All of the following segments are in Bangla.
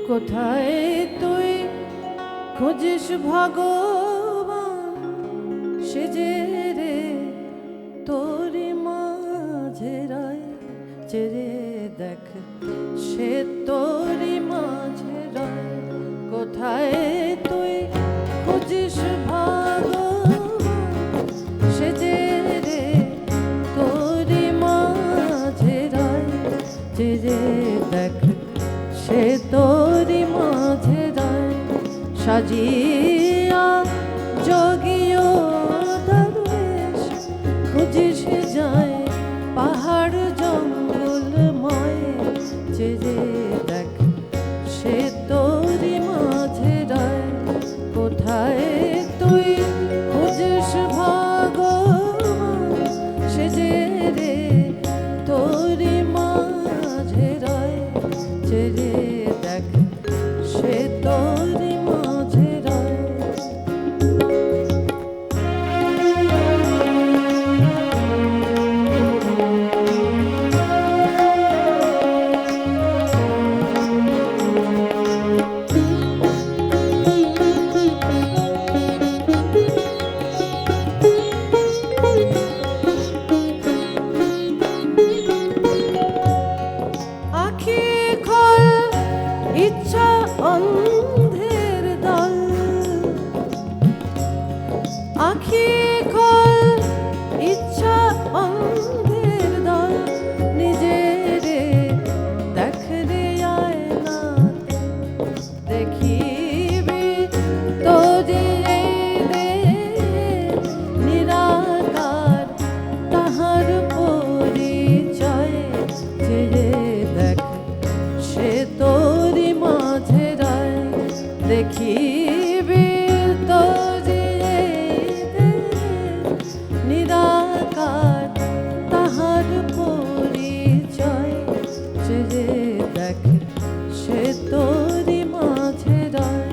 কোথায় তুই খুঁজিস ভগবান সেজে রে তোরি মাঝে রায় চেরে দেখ সে তোরি মাঝে রায় কোথায় তুই খুঁজিস ভগবান সেজে রে তোরি মাঝে রায় চেরে দেখ সে তোরি মাঝে রায় সাজিয়া যোগীয় দরবেশ খুঁজিস যায় পাহাড় জঙ্গলময় চেয়ে দেখ সে তোরি মাঝে রায় কোথায় তুই খুঁজিস ভগবান সেজে রে তোরি মাঝে রায় চেয়ে দেখ সে তোরি মাঝে রায় আখি খোল ইচ্ছা অন্ধের দল আখি খোল ইচ্ছা অন্ধের দল নিজের দেখ রে আয়নাতে দেখিবি তোরে রে নিরাকার তাহার পরিচয় চেয়ে দেখ সে তোরি মাঝে রায় দেখিবি তোরে নিরাকার তাহার পরিচয় চেয়ে দেখ সে তোরি মাঝে রায়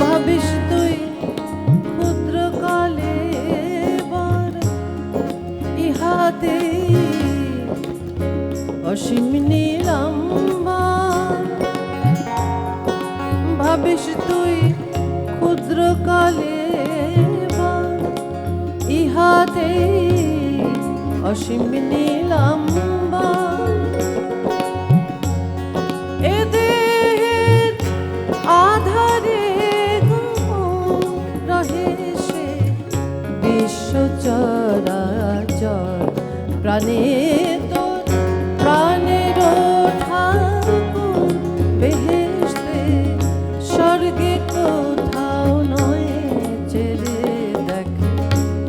ভাবিস তুই ক্ষুদ্র কালে বার ইহাতে অসীম নীলাম্বা ভাবিস তুই ক্ষুদ্র কালে বার ইহাতে অসীম নীলাম্বা এ দেহের আধারে রহে সে বিশ্ব চরাচর প্রাণে তোর প্রাণের ঠাকুর বেহেশতে স্বর্গে কোথাও নয় চেয়ে দেখ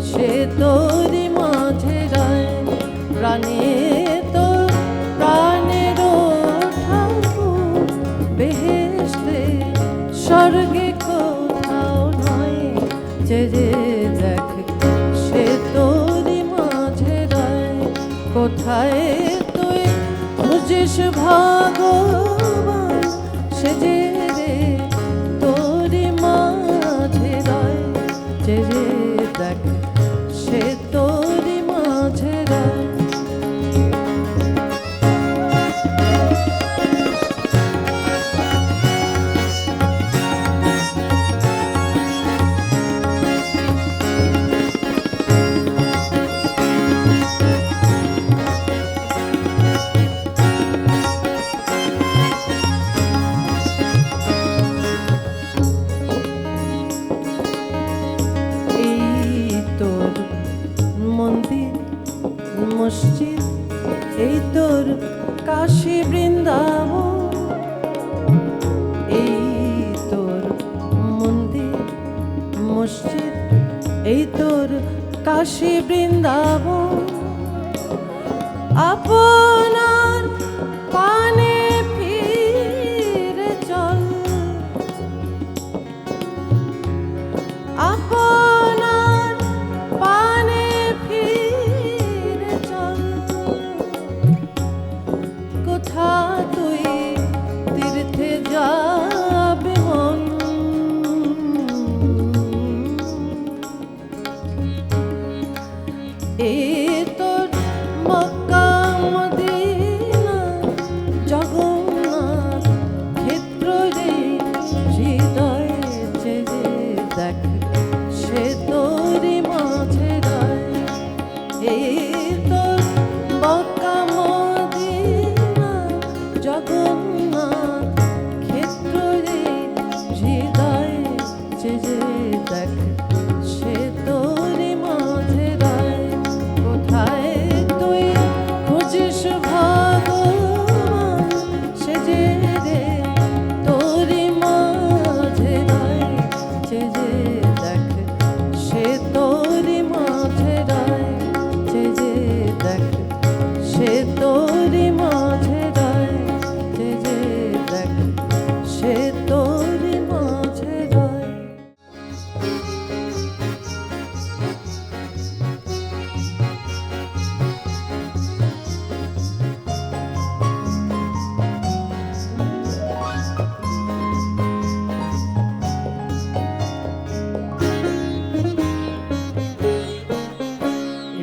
সে তোরি মাঝে রায় প্রাণে তোর প্রাণের ঠাকুর বেহেশতে স্বর্গে কোথাও নয় চেয়ে দেখ সে তোরি মাঝে রায় কোথায় তুই খুঁজিস ভগবান সেজে রে তোরি মাঝে রায় চেয়ে দেখ সে তোরি মাঝে রায় মন্দির মসজিদ এই তোর কাশী বৃন্দাবন এই তোর মন্দির মসজিদ এই তোর কাশী বৃন্দাবন আপনার পানে ফিরে চল তোর মাঝে রয়।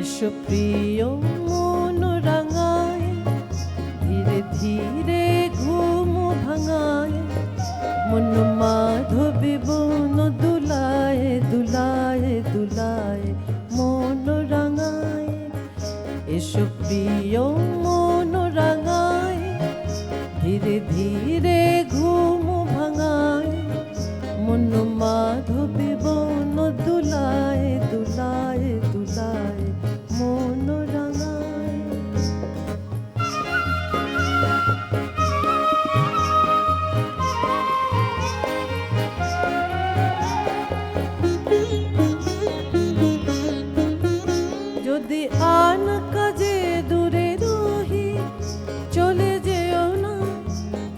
এসো প্রিয় মন রাঙায়, ধীরে ধীরে ঘুম ভাঙায়, মন মাধবী বন দুলায় দুলায় দুলায় মন রাঙায়। এসো প্রিয় মন রাঙায়, ধীরে ধীরে ঘুম ভাঙায়, মন মাধবী বন দুলায় দুলায় দুলায় মন রাঙায়। যদি আন কাজে দূরে রহি, চলে যেও না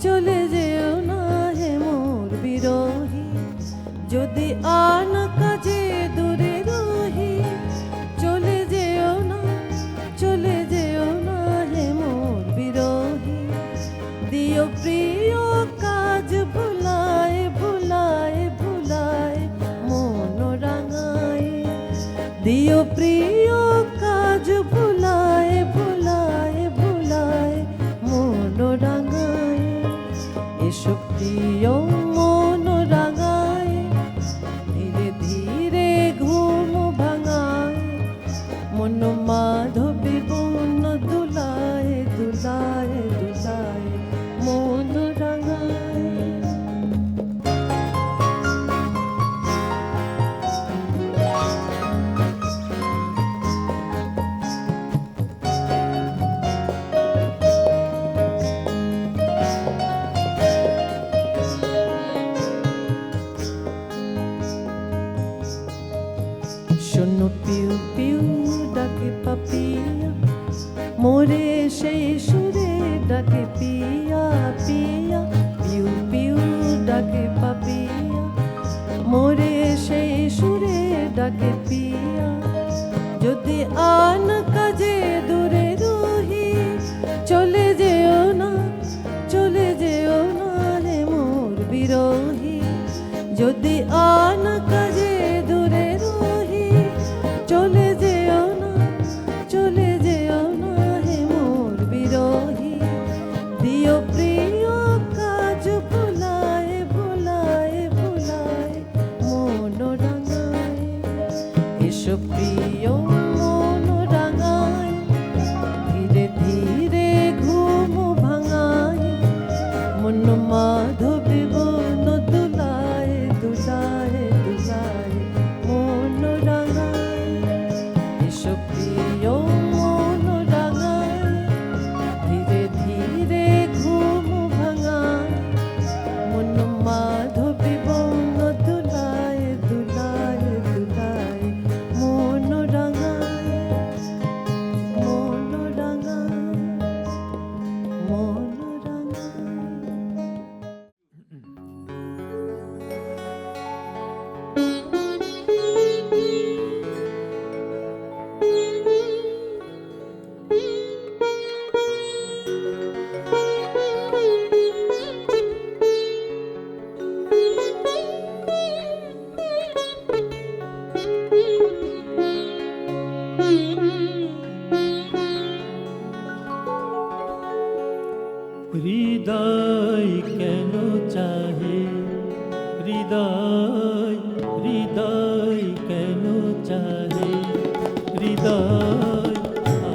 চলে যেও না হে মোর বিরহী। যদি আন কাজে দূরে রহি, চলে যেও না চলে যেও না হে মোর বিরহী। দিও প্রিয় কাজ ভুলায় ভুলায় ভুলায় মন রাঙায়। দিও প্রিয় কাজ ভুলায় ভুলায় ভুলায় মন রাঙায়। এসো প্রিয় মন রাঙায়, ধীরে ধীরে ঘুম ভাঙায়, মন মাধবী বন দুলায় দুলায় দুলায় মন রাঙায়। শোনো পিউ পিউ ডাকে পাপিয়া, মোরে সেই সুরে ডাকে পিয়া পিয়া। পিউ পিউ ডাকে পাপিয়া, মোরে সেই সুরে ডাকে পিয়া। যদি আন কাজে দূরে রহি, চলে যেও না চলে যেও না হে মোর বিরহী। যদি আন কাজে দূরে রহি, চলে যেও না চলে যেও না হে মোর বিরহী। দিও প্রিয় কাজ ভুলায় ভুলায় ভুলায় মন রাঙায়। এসো প্রিয় মন রাঙায়, ধীরে ধীরে ঘুম ভাঙায়, মন মাধবী বন দুলায় দুলায় দুলায় মন রাঙায়। এসো প্রিয় মন রাঙায়, ধীরে ধীরে ঘুম ভাঙায়, মন মাধবী বন দুলায় দুলায় দুলায় মন রাঙায় মন রাঙায় মন রাঙায়। হৃদয় কেন চাহে, হৃদয় হৃদয় কেন চাহে, হৃদয়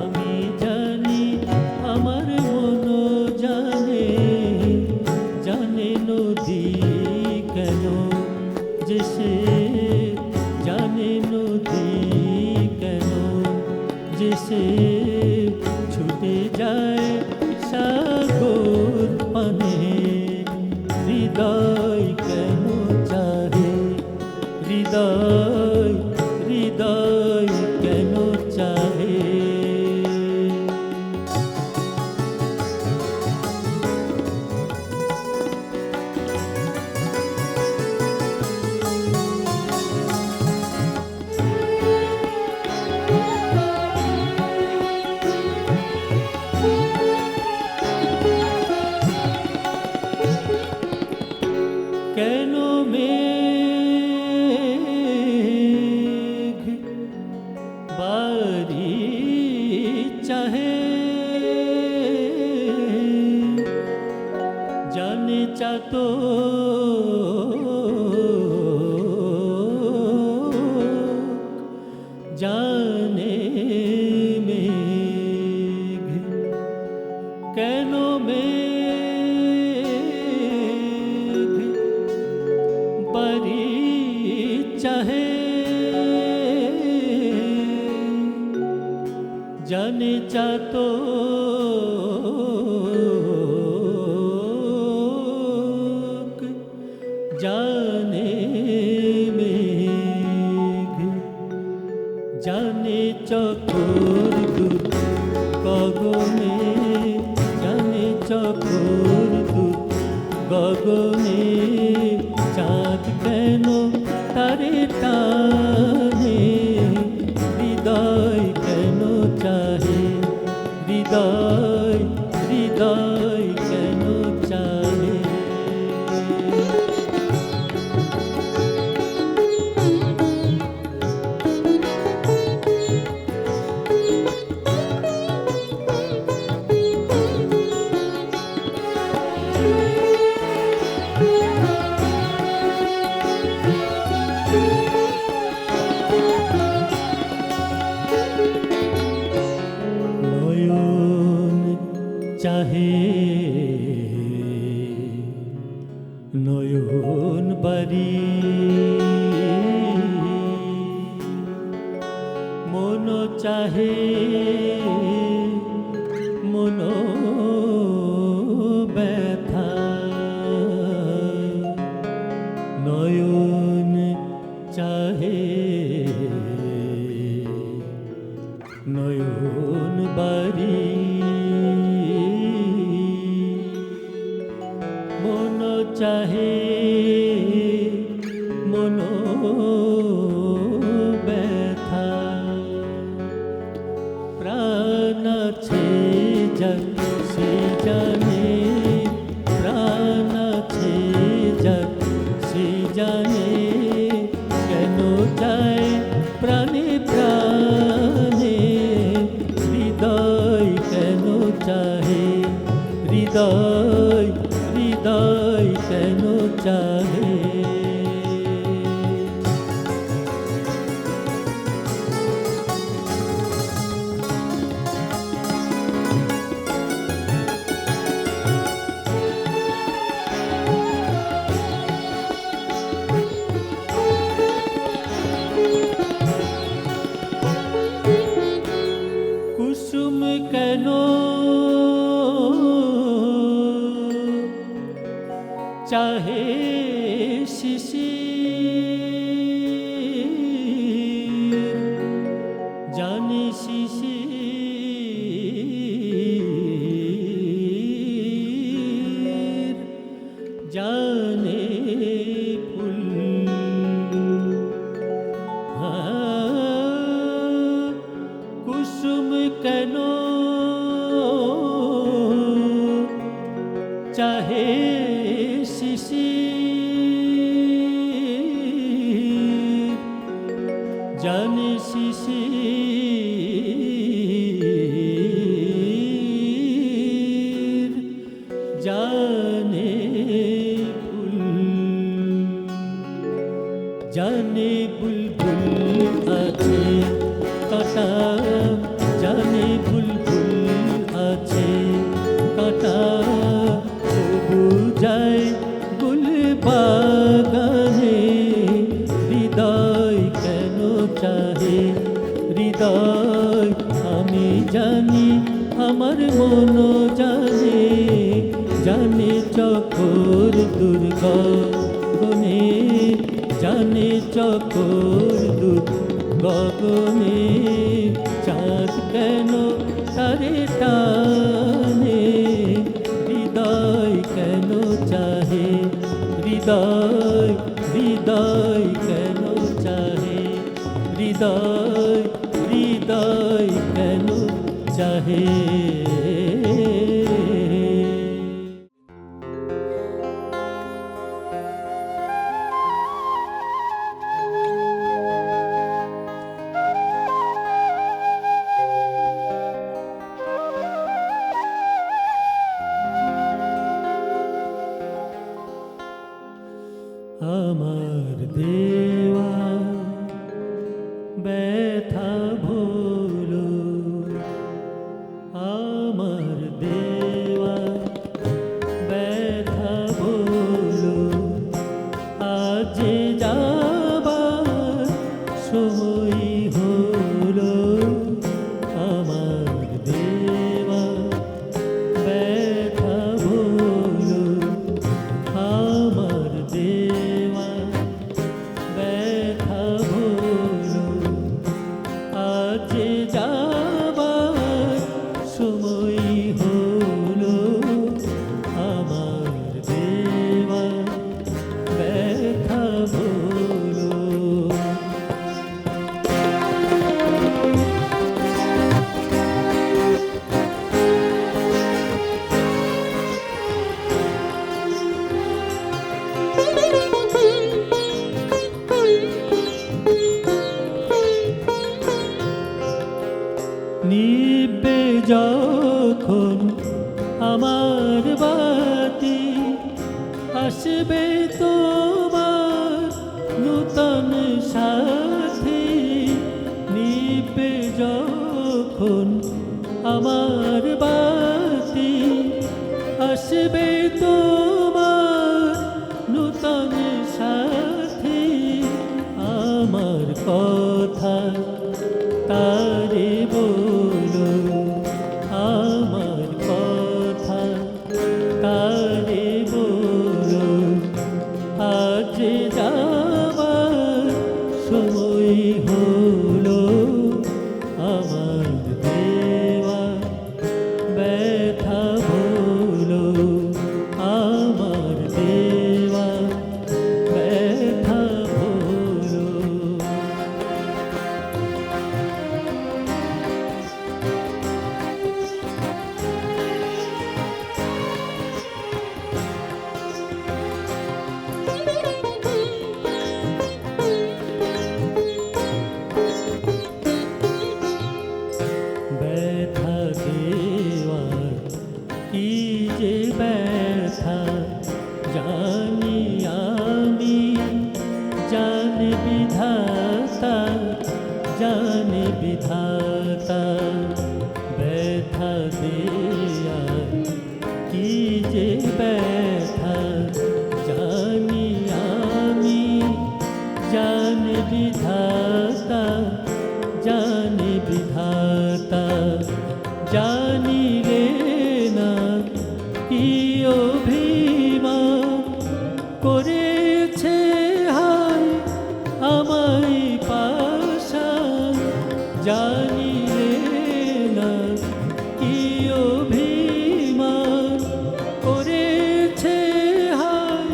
আমি জানি আমার মন জানে, জানে নদী কেন যে সে জানে নদী কেন যে সে ছুটে যায় সাগর পানে। হৃদয় কেন চাহে, হৃদয় হৃদয় কেন চাহে। কেন মেঘ বাড়ি চাহে জানে চাতো জানে মেঘ কেন মেঘ বাড়ি চাহে জানে চাতো জানে মেঘ জানে চকর দুধ গগনে জানে চকর দুধ গগনে চাঁদ কেন তারে টানে হৃদয় কেন চাহে হৃদয় হৃদয় কেন চাহে চাহে নয়ন বাড়ি মন চাহে মন ব্যথা নয়ন চাহে নয়ন বাড়ি মন চাহে মন ব্যথা প্রাণ আছে যার সে জানে প্রাণ আছে যার সে জানে কেন যায় প্রাণে প্রাণে হৃদয় কেন চাহে হৃদয় হৃদয় কেন চাহে কুসুম কেন চাহে শিশির জানে শিশির জানে ফুল কুসুম কেন চাহে শিশির জানে শিশির জানে ফুল জানে বুলবুল আছে কাটা জানে বুলবুল আছে কাটা তবু যায় গুল বাগানে হৃদয় কেন চাহে হৃদয় আমি জানি আমার মন জানে জানে চকর দুর্গনে জানে চকর দুর্গনে চাঁদ কেন তারে টানে হৃদয় কেন চাহে হৃদয় হৃদয় কেন চাহে হৃদয় হৃদয় কেন চাহে আমার দেওয়া ব্যথা ভুলো, আমার দেওয়া ব্যথা ভুলো, আজ যাবার সময় হলো। আমার দেওয়া ব্যথা ভুলো, আমার দেওয়া ব্যথা ভুলো, আজ যাবার সময় হলো। আমার দেওয়া ব্যথা ভুলো। নিবে যখন আমার বাতি, আসবে তোমার নূতন সাথী। নিবে যখন আমার বাতি, আসবে তোমার নূতন সাথী। আমার কথা তারে বলো, আমার কথা তারে বলো, আজ যাবার সময় হলো। আমার দেওয়া ব্যথা ভুলো, আমার দেওয়া ব্যথা ভুলো। ব্যথা দেওয়ার কি যে ব্যথা, জানি আমি, জানে বিধাতা, জানে বিধাতা। ব্যথা দেওয়ার কি যে ব্যথা, জানি আমি, জানে বিধাতা, জানে বিধাতা। জানি রে না কি অভিমান করেছে হায় আমায় পাশান। জানি রে না কি অভিমান করেছে হায়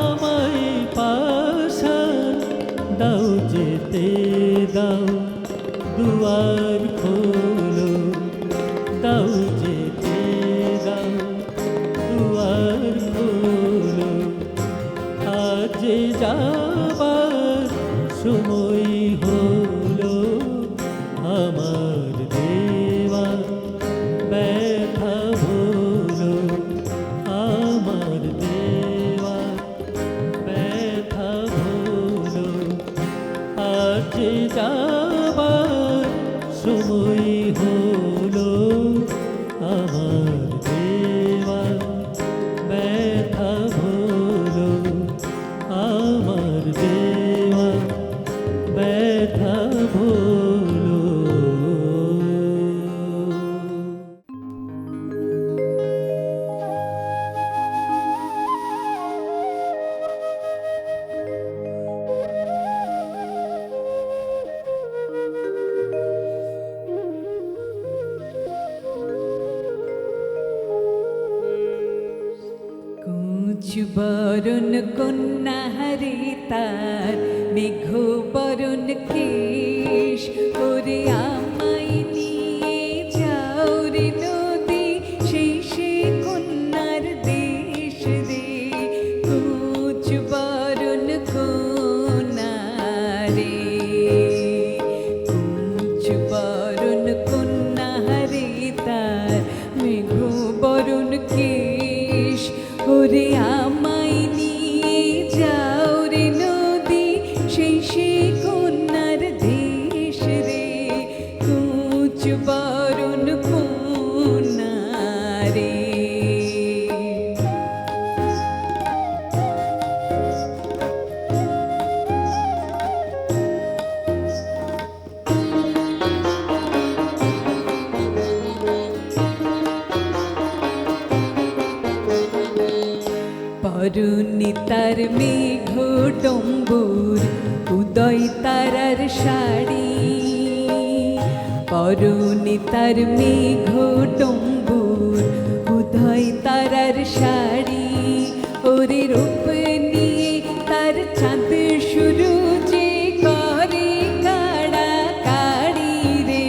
আমায় পাশান। দাও যেতে দাও দুয়ার খোলো, দাও যেতে দাও দুয়ার খোলো, আজ যাবার সময় হলো। আমার দেওয়া ব্যথা ভুলো, আমার দেওয়া ব্যথা ভুলো, আজ যাবার সময় হলো। আমার দেওয়া ব্যথা ভুলো, আমার দেওয়া ব্যথা ভুলো। বরণ কন্যা হরে তার মেঘ বরণ কেশ, ওরে আমায় নিয়ে যাও রে নদী শেষে কন্যার দেশ রে। কুচ বরণ কন্যা রে, কুচ বরণ কন্যা হরে তার মেঘ বরণ কেশ, ওরে আমায় নিয়ে যাও মেঘ ডম্বুর উদয় তারার শাড়ি, পরনে তার মেঘ ডম্বুর উদয় তারার শাড়ি, ওরে রূপ নিয়ে তার চাঁদ শুরু যে করে কাড়া কাড়ি রে।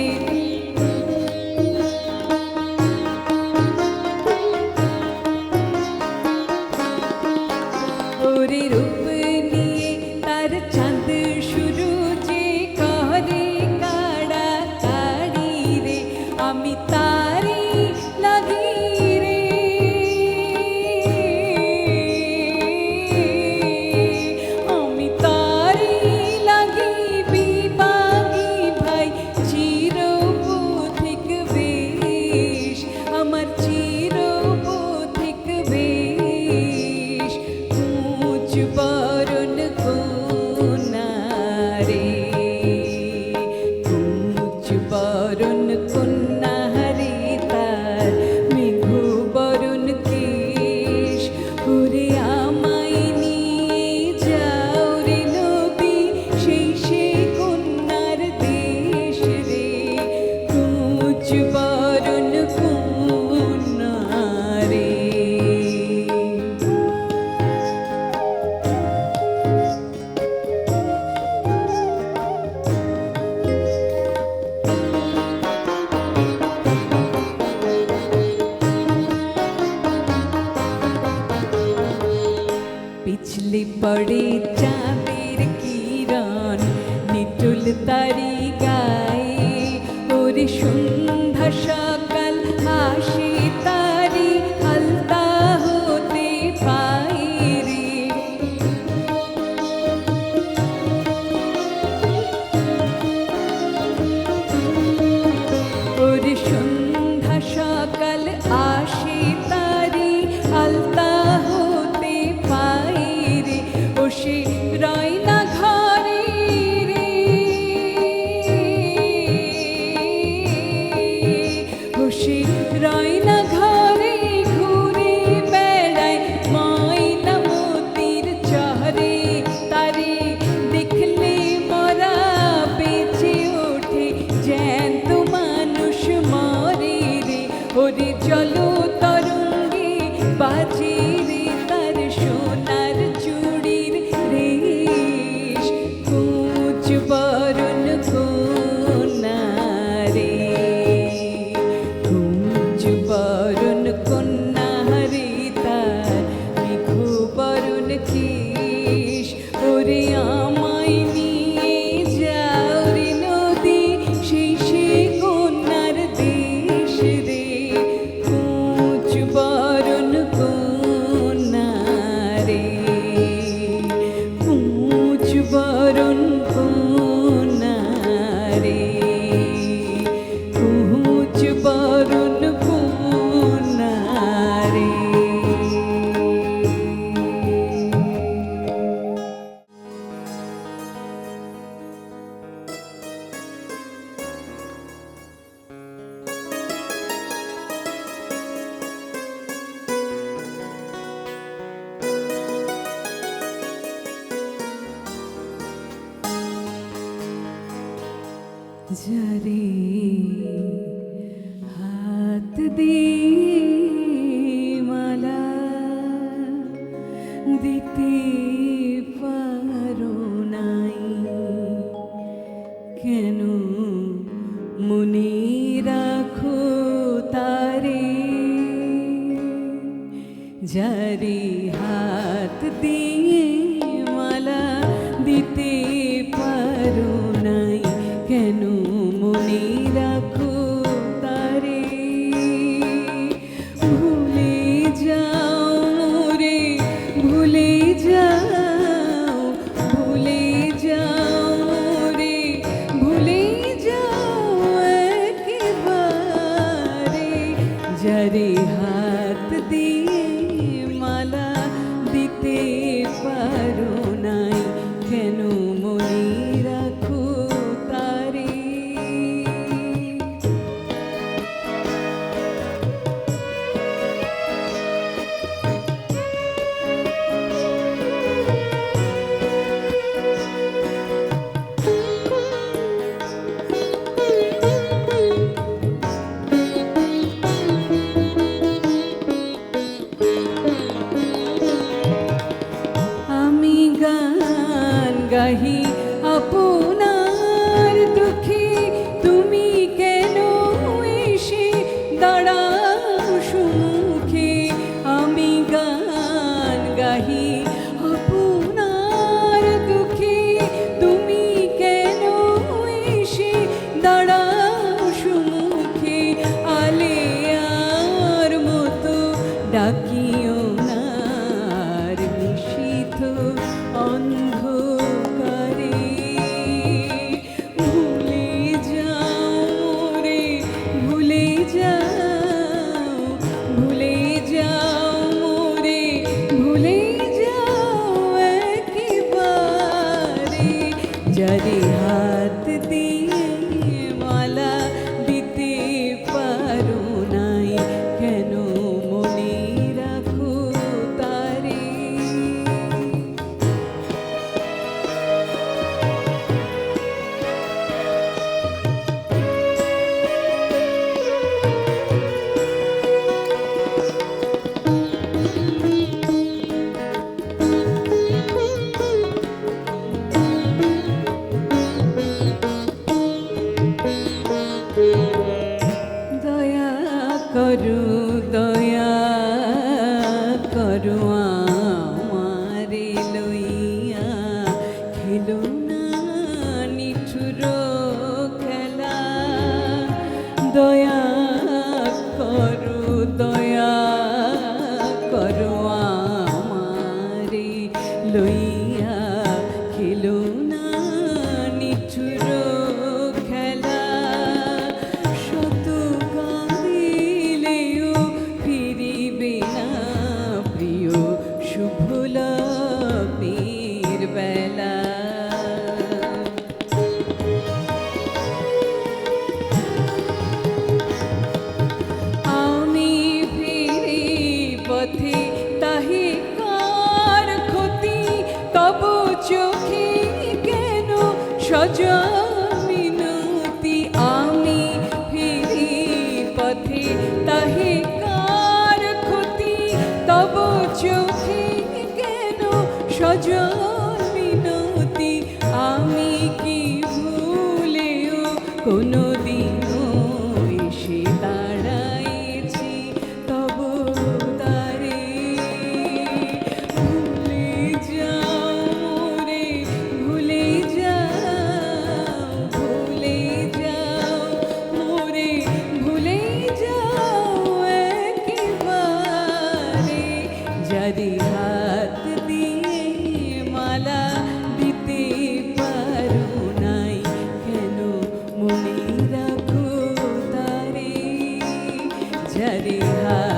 ওরে রূপ নিয়ে তার চাঁদ শুরু যে করে কাড়া কাড়ি রে। আমি তারি লাগি রে, আমি তারি লাগি বিবাগী ভাই চিরপথিক বেশ, আমার চিরপথিক বেশ। কুচ বরণ কন্যা রে, কুচ বরণ কন্যা রে তার মেঘ বরণ কেশ। ওরে আমায় নিয়ে যাও রে নদী সেই সে কন্যার দেশ রে। কুচ বরণ কন্যা রে। পিছলে পড়ে চাঁদের কিরণ নিটুল তারি গায়ে, ওরে সন্ধ্যা সকাল আসে তারি আলতা হতে পায়ে রে। ওরে সন্ধ্যা সকাল আসে তারি আলতা হতে পায়ে রে। ও সে রয় না ঘরে রে, ও সে রয় না ঘরে ঘুরে বেড়ায় ময়না মতির চরে। তারে দেখলে মরা বেঁচে ওঠে জ্যান্ত মানুষ মরে রে। ওরে চলো তরঙ্গে বাজে রে তার সোনার চুড়ির রেশ। কুচ বরণ কন্যা রে, কুচ বরণ কন্যা রে তার মেঘ বরণ কেশ। ওরে আমায় নিয়ে যাও রে নদী সেই সে কন্যার দেশ রে। কুচ বরণ কন্যা রে, কুচ বরণ কন্যা রে, কুচ বরণ কন্যা রে। যারে হাত দিয়ে মালা দিতে পারো নাই, কেন মনে রাখো তারে। যারে হাত দিয়ে মালা দিতে পারো নাই, কেন মনে রাখো তারে। গাহি আপনার দুঃখে তুমি কেন এসে দাঁড়াও সুখে আমি গান গাহি আপনার দুঃখে তুমি কেন এসে দাঁড়াও সুখে আলেয়ার মতো ডাকিও না আর নিশীথ অন্ধকারে ভুলে যাও রে ভুলে যাও ভুলে যাও মোরে ভুলে যাও একেবারে যারে হাত দিয়ে মালা দিতে পারো নাই কেন মনে রাখো তারে দয়া করো আমারে লইয়া খেলো না নিঠুর খেলা দয়া করো আমারে লইয়া খেলো না নিঠুর খেলা শত কাঁদিলেও ফিরিবে না প্রিয় শুভ লগ্নের বেলা আমি ফিরি পথে তাহে কার ক্ষতি তব চোখে কেন সজমিনতি আমি ফিরি পথে তাহে কার ক্ষতি তব চোখে কেন সজমিনতি আমি কি ভুলেও কোনোদিনও এসে দাঁড়াইছি তব দ্বারে ভুলে যাও মোরে ভুলে যাও মোরে ভুলে যাও একেবারে যারে হাত দিয়ে মালা দিতে পারো নাই কেন মনে রাখো তারে যারে হাত